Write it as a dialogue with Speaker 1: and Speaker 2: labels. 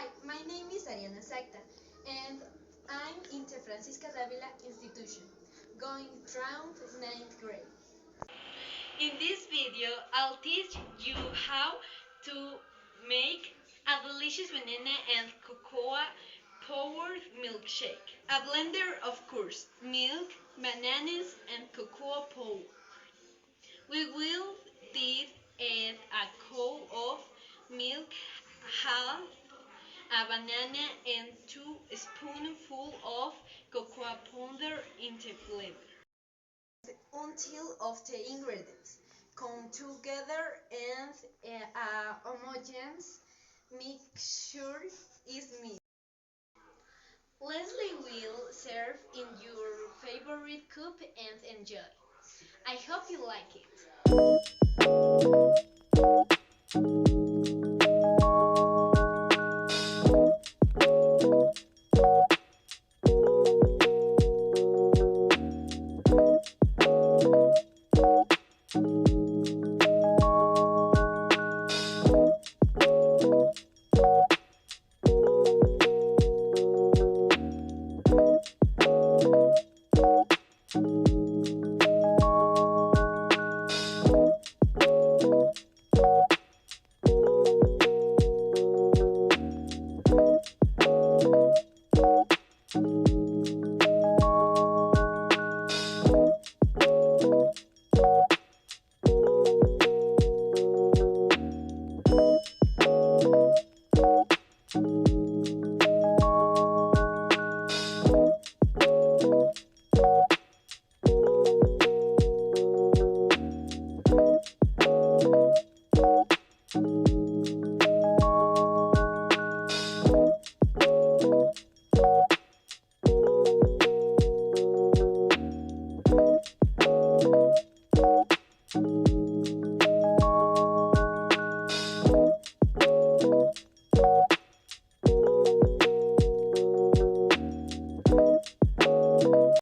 Speaker 1: Hi, my name is Ariana Sacta, and I'm in the Francisca Davila Institution, going through 9th grade.
Speaker 2: In this video, I'll teach you how to make a delicious banana and cocoa powered milkshake. A blender, of course, milk, bananas, and cocoa powder. We will need a cup of milk, half a banana, and 2 spoonfuls of cocoa powder in the blender.
Speaker 1: Until of the ingredients come together and a homogeneous mixture is made. Leslie will serve in your favorite cup and enjoy. I hope you like it.